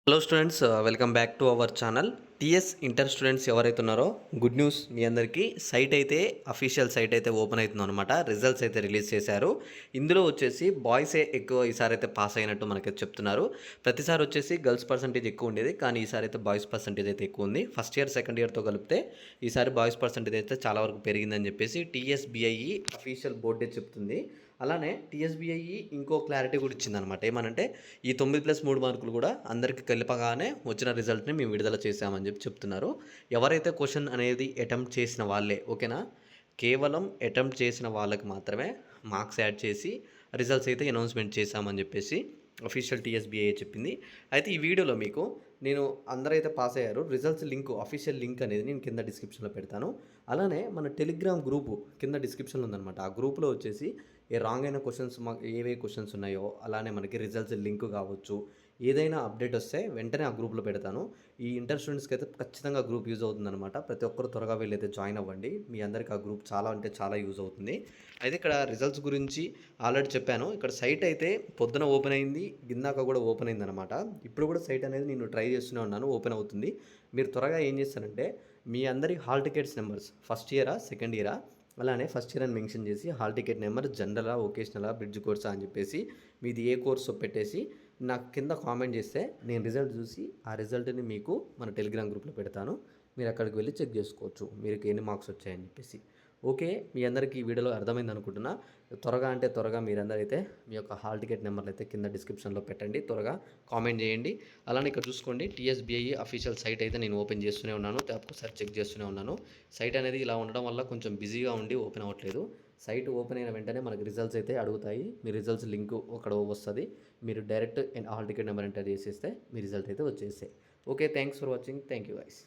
Hello students, welcome back to our channel. TS inter students ఎవరైతే ఉన్నారో good news మీ అందరికీ. Site అయితే official site అయితే ఓపెన్ అవుతుంది అనమాట. రిజల్ట్స్ అయితే రిలీజ్ చేశారు. ఇందులో వచ్చేసి బాయ్సే ఎక్కువ ఈసారి అయితే పాస్ అయినట్టు మనకైతే చెప్తున్నారు. ప్రతిసారి వచ్చేసి గర్ల్స్ పర్సంటేజ్ ఎక్కువ ఉండేది, కానీ ఈసారి అయితే బాయ్స్ పర్సంటేజ్ అయితే ఎక్కువ ఉంది. ఫస్ట్ ఇయర్ సెకండ్ ఇయర్తో కలిపితే ఈసారి బాయ్స్ పర్సంటేజ్ అయితే చాలా వరకు పెరిగిందని చెప్పేసి టీఎస్బిఐఈ అఫీషియల్ బోర్డే చెప్తుంది. అలానే టీఎస్బిఐఈ ఇంకో క్లారిటీ కూడా ఇచ్చిందనమాట. ఏమనంటే ఈ 9+3 మార్కులు కూడా అందరికీ కలిపగానే వచ్చిన రిజల్ట్ని మేము విడుదల చేశామని చెప్తున్నారు. ఎవరైతే క్వశ్చన్ అనేది అటెంప్ట్ చేసిన వాళ్ళే, ఓకేనా, కేవలం అటెంప్ట్ చేసిన వాళ్ళకి మాత్రమే మార్క్స్ యాడ్ చేసి రిజల్ట్స్ అయితే అనౌన్స్మెంట్ చేశామని చెప్పేసి అఫీషియల్ టీఎస్బిఐ చెప్పింది. అయితే ఈ వీడియోలో మీకు నేను అందరైతే పాస్ అయ్యారు రిజల్ట్స్ లింక్, అఫీషియల్ లింక్ అనేది నేను కింద డిస్క్రిప్షన్లో పెడతాను. అలానే మన టెలిగ్రామ్ గ్రూపు కింద డిస్క్రిప్షన్లో ఉందన్నమాట. ఆ గ్రూప్లో వచ్చేసి ఏ రాంగ్ అయిన క్వశ్చన్స్ ఏవే క్వశ్చన్స్ ఉన్నాయో, అలానే మనకి రిజల్ట్స్ లింక్ కావచ్చు, ఏదైనా అప్డేట్ వస్తే వెంటనే ఆ గ్రూప్లో పెడతాను. ఈ ఇంటర్ స్టూడెంట్స్కి అయితే ఖచ్చితంగా గ్రూప్ యూజ్ అవుతుందన్నమాట. ప్రతి ఒక్కరు త్వరగా వెళ్ళైతే జాయిన్ అవ్వండి. మీ అందరికీ ఆ గ్రూప్ చాలా అంటే చాలా యూజ్ అవుతుంది. అయితే ఇక్కడ రిజల్ట్స్ గురించి ఆల్రెడీ చెప్పాను. ఇక్కడ సైట్ అయితే పొద్దున ఓపెన్ అయింది, ఇందాక కూడా ఓపెన్ అయింది అనమాట. ఇప్పుడు కూడా సైట్ అనేది నేను ట్రై చేస్తూనే ఉన్నాను, ఓపెన్ అవుతుంది. మీరు త్వరగా ఏం చేస్తారంటే మీ అందరి హాల్ టికెట్స్ నెంబర్స్, ఫస్ట్ ఇయరా సెకండ్ ఇయరా, అలానే ఫస్ట్ ఇయర్ అని మెన్షన్ చేసి హాల్ టికెట్ నెంబర్ జనరలా, వొకేషనలా, బ్రిడ్జ్ కోర్సా అని చెప్పేసి మీది ఏ కోర్సో పెట్టేసి నాకు కింద కామెంట్ చేస్తే నేను రిజల్ట్ చూసి ఆ రిజల్ట్ని మీకు మన టెలిగ్రామ్ గ్రూప్లో పెడతాను. మీరు అక్కడికి వెళ్ళి చెక్ చేసుకోవచ్చు మీకు ఎన్ని మార్క్స్ వచ్చాయని చెప్పేసి. ఓకే, మీ అందరికీ ఈ వీడియోలో అర్థమైంది అనుకుంటున్నా. త్వరగా అంటే త్వరగా మీరందరైతే మీ యొక్క హాల్ టికెట్ నెంబర్లు అయితే కింద డిస్క్రిప్షన్లో పెట్టండి, త్వరగా కామెంట్ చేయండి. అలానే ఇక్కడ చూసుకోండి, టీఎస్బిఐ అఫీషియల్ సైట్ అయితే నేను ఓపెన్ చేస్తూనే ఉన్నాను, ఒకసారి చెక్ చేస్తూనే ఉన్నాను. సైట్ అనేది ఇలా ఉండడం వల్ల కొంచెం బిజీగా ఉండి ఓపెన్ అవ్వట్లేదు. సైట్ ఓపెన్ అయిన వెంటనే మనకి రిజల్ట్స్ అయితే అడుగుతాయి. మీ రిజల్ట్స్ లింక్ అక్కడ వస్తుంది. మీరు direct hall ticket number enter చేసేస్తే మీ రిజల్ట్ అయితే వచ్చేస్తాయి. Okay, thanks for watching. Thank you guys.